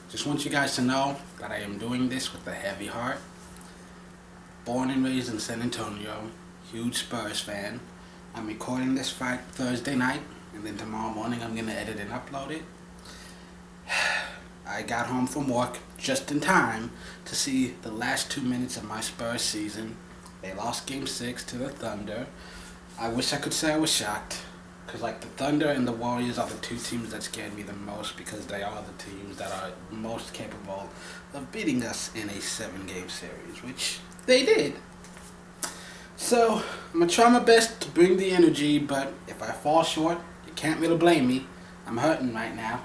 Just want you guys to know that I am doing this with a heavy heart. Born and raised in San Antonio, huge Spurs fan. I'm recording this Thursday night, and then tomorrow morning I'm going to edit and upload it. I got home from work just in time to see the last 2 minutes of my Spurs season. They lost Game 6 to the Thunder. I wish I could say I was shocked, because the Thunder and the Warriors are the two teams that scared me the most, because they are the teams that are most capable of beating us in a 7-game series, which they did. So, I'm going to try my best to bring the energy, but if I fall short, you can't really blame me. I'm hurting right now.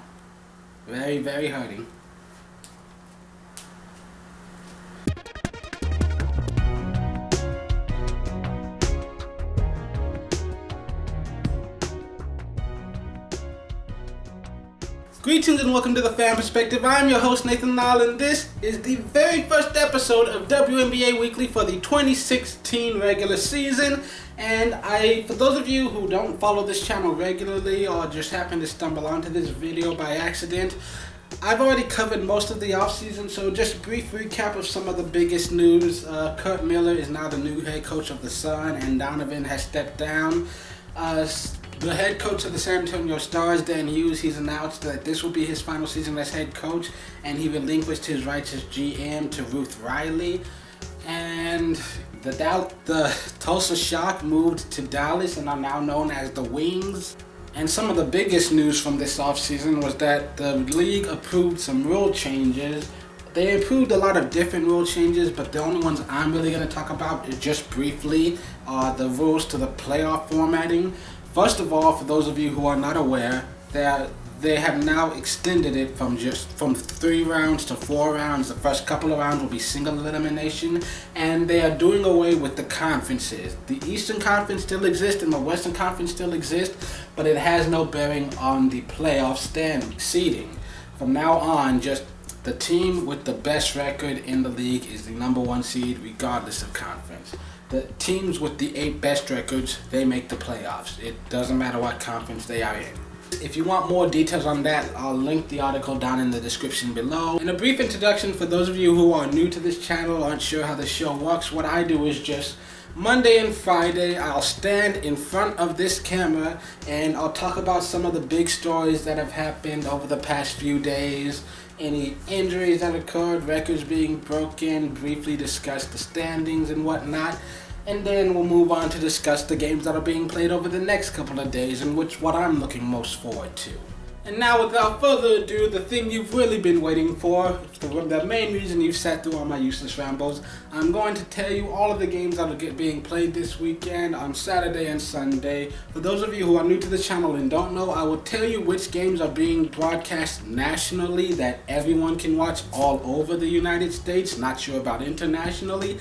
Very, very hurting. Greetings and welcome to the Fan Perspective. I'm your host Nathan Lyle, and this is the very first episode of WNBA Weekly for the 2016 regular season. And for those of you who don't follow this channel regularly or just happen to stumble onto this video by accident, I've already covered most of the offseason, so just a brief recap of some of the biggest news. Kurt Miller is now the new head coach of the Sun, and Donovan has stepped down. The head coach of the San Antonio Stars, Dan Hughes, he's announced that this will be his final season as head coach, and he relinquished his rights as GM to Ruth Riley. And the Tulsa Shock moved to Dallas and are now known as the Wings. And some of the biggest news from this offseason was that the league approved some rule changes. They approved a lot of different rule changes, but the only ones I'm really going to talk about is just briefly the rules to the playoff formatting. First of all, for those of you who are not aware, they have now extended it from 3 rounds to 4 rounds. The first couple of rounds will be single elimination, and they are doing away with the conferences. The Eastern Conference still exists and the Western Conference still exists, but it has no bearing on the playoff seeding. From now on, just the team with the best record in the league is the number 1 seed regardless of conference. The teams with the 8 best records, they make the playoffs. It doesn't matter what conference they are in. If you want more details on that, I'll link the article down in the description below. And a brief introduction for those of you who are new to this channel, aren't sure how the show works. What I do is just Monday and Friday, I'll stand in front of this camera and I'll talk about some of the big stories that have happened over the past few days. Any injuries that occurred, records being broken, briefly discuss the standings and whatnot. And then we'll move on to discuss the games that are being played over the next couple of days, and what I'm looking most forward to. And now, without further ado, the thing you've really been waiting for, the main reason you've sat through all my useless rambles, I'm going to tell you all of the games that are being played this weekend on Saturday and Sunday. For those of you who are new to the channel and don't know, I will tell you which games are being broadcast nationally that everyone can watch all over the United States. Not sure about internationally,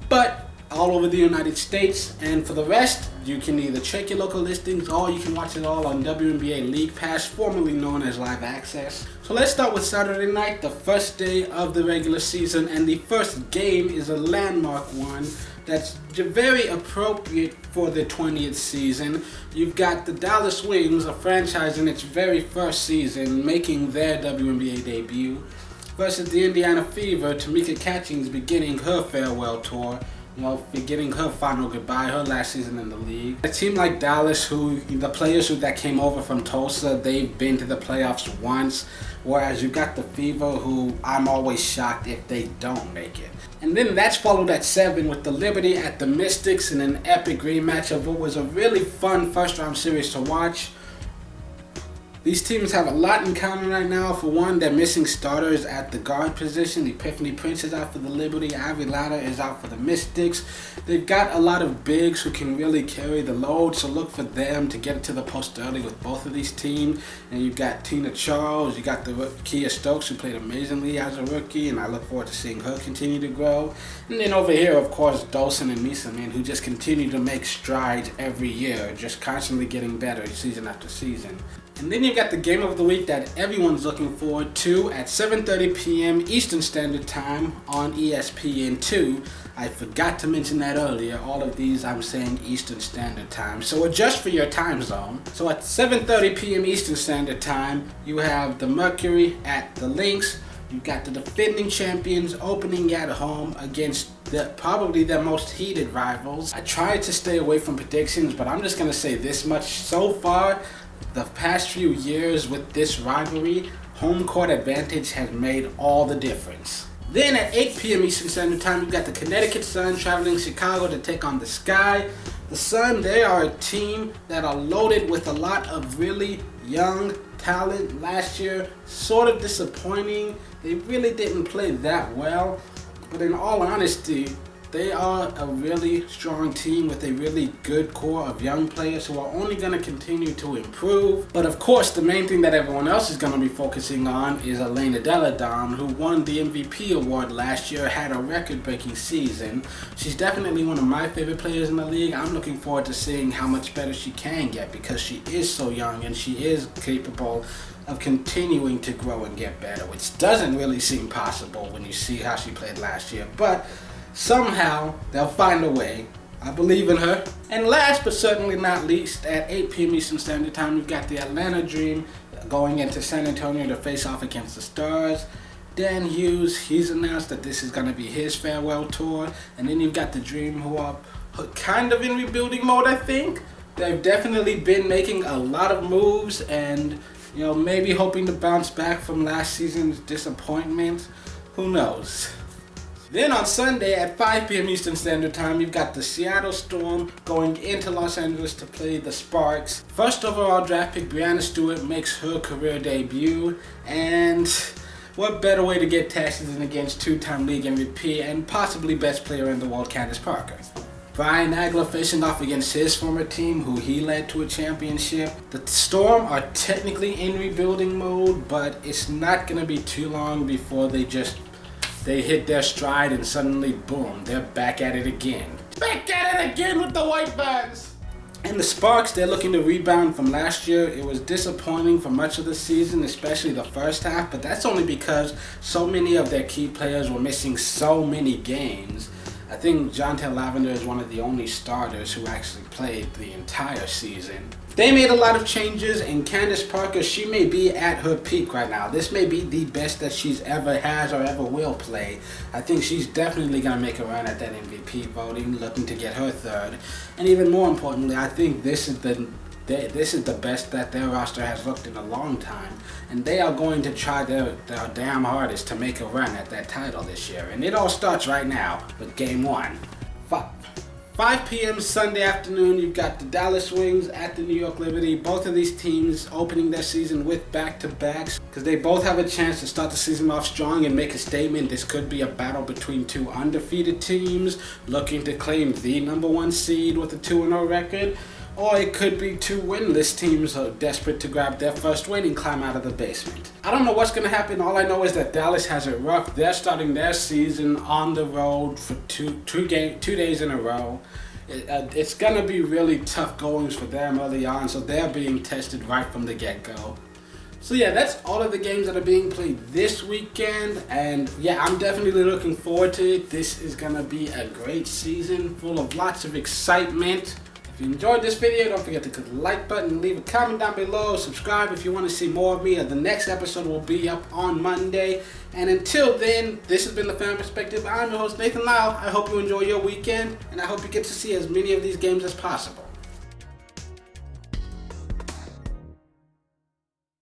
but all over the United States. And for the rest, you can either check your local listings or you can watch it all on WNBA League Pass, formerly known as Live Access. So let's start with Saturday night, the first day of the regular season, and the first game is a landmark one that's very appropriate for the 20th season. You've got the Dallas Wings, a franchise in its very first season, making their WNBA debut, versus the Indiana Fever, Tamika Catchings beginning her farewell tour. Beginning her final goodbye, her last season in the league. A team like Dallas, the players that came over from Tulsa, they've been to the playoffs once, whereas you've got the Fever, who I'm always shocked if they don't make it. And then that's followed at 7 with the Liberty at the Mystics in an epic rematch of what was a really fun first-round series to watch. These teams have a lot in common right now. For one, they're missing starters at the guard position. Epiphany Prince is out for the Liberty. Ivy Latta is out for the Mystics. They've got a lot of bigs who can really carry the load, so look for them to get to the post early with both of these teams. And you've got Tina Charles, you got the Kiah Stokes, who played amazingly as a rookie, and I look forward to seeing her continue to grow. And then over here, of course, Dolson and Meessemen, who just continue to make strides every year, just constantly getting better season after season. And then you've got the game of the week that everyone's looking forward to at 7:30 p.m. Eastern Standard Time on ESPN2. I forgot to mention that earlier. All of these I'm saying Eastern Standard Time. So adjust for your time zone. So at 7:30 p.m. Eastern Standard Time, you have the Mercury at the Lynx You've got the defending champions opening at home against probably their most heated rivals. I tried to stay away from predictions, but I'm just going to say this much. So far, the past few years with this rivalry, home court advantage has made all the difference. Then at 8 p.m. Eastern Standard Time, you've got the Connecticut Sun traveling Chicago to take on the Sky. The Sun, they are a team that are loaded with a lot of really young talent. Last year, sort of disappointing. They really didn't play that well. But in all honesty, they are a really strong team with a really good core of young players who are only going to continue to improve. But of course, the main thing that everyone else is going to be focusing on is Elena Delle Donne, who won the MVP award last year, had a record-breaking season. She's definitely one of my favorite players in the league. I'm looking forward to seeing how much better she can get because she is so young and she is capable of continuing to grow and get better, which doesn't really seem possible when you see how she played last year. But somehow, they'll find a way. I believe in her. And last but certainly not least, at 8 p.m. Eastern Standard Time, we've got the Atlanta Dream going into San Antonio to face off against the Stars. Dan Hughes, he's announced that this is going to be his farewell tour. And then you've got the Dream, who are kind of in rebuilding mode, I think. They've definitely been making a lot of moves and, maybe hoping to bounce back from last season's disappointment. Who knows? Then on Sunday at 5 p.m. Eastern Standard Time, you've got the Seattle Storm going into Los Angeles to play the Sparks. First overall draft pick Breanna Stewart makes her career debut, and what better way to get tested than against two-time league MVP and possibly best player in the world, Candace Parker. Brian Nagler facing off against his former team, who he led to a championship. The Storm are technically in rebuilding mode, but it's not going to be too long before they hit their stride and suddenly, boom, they're back at it again. Back at it again with the White Bugs! And the Sparks, they're looking to rebound from last year. It was disappointing for much of the season, especially the first half, but that's only because so many of their key players were missing so many games. I think Jonte Lavender is one of the only starters who actually played the entire season. They made a lot of changes, and Candace Parker, she may be at her peak right now. This may be the best that she's ever has or ever will play. I think she's definitely going to make a run at that MVP voting, looking to get her third. And even more importantly, I think this is the best that their roster has looked in a long time. And they are going to try their damn hardest to make a run at that title this year. And it all starts right now with Game 1. 5 p.m. Sunday afternoon, you've got the Dallas Wings at the New York Liberty. Both of these teams opening their season with back-to-backs because they both have a chance to start the season off strong and make a statement. This could be a battle between two undefeated teams looking to claim the #1 seed with a 2-0 record. Or it could be two winless teams who are desperate to grab their first win and climb out of the basement. I don't know what's going to happen. All I know is that Dallas has it rough. They're starting their season on the road for two days in a row. It's going to be really tough goings for them early on, so they're being tested right from the get-go. So yeah, that's all of the games that are being played this weekend, and yeah, I'm definitely looking forward to it. This is going to be a great season full of lots of excitement. If you enjoyed this video, don't forget to click the like button, leave a comment down below, subscribe if you want to see more of me. The next episode will be up on Monday. And until then, this has been The Fan Perspective. I'm your host, Nathan Lyle. I hope you enjoy your weekend, and I hope you get to see as many of these games as possible.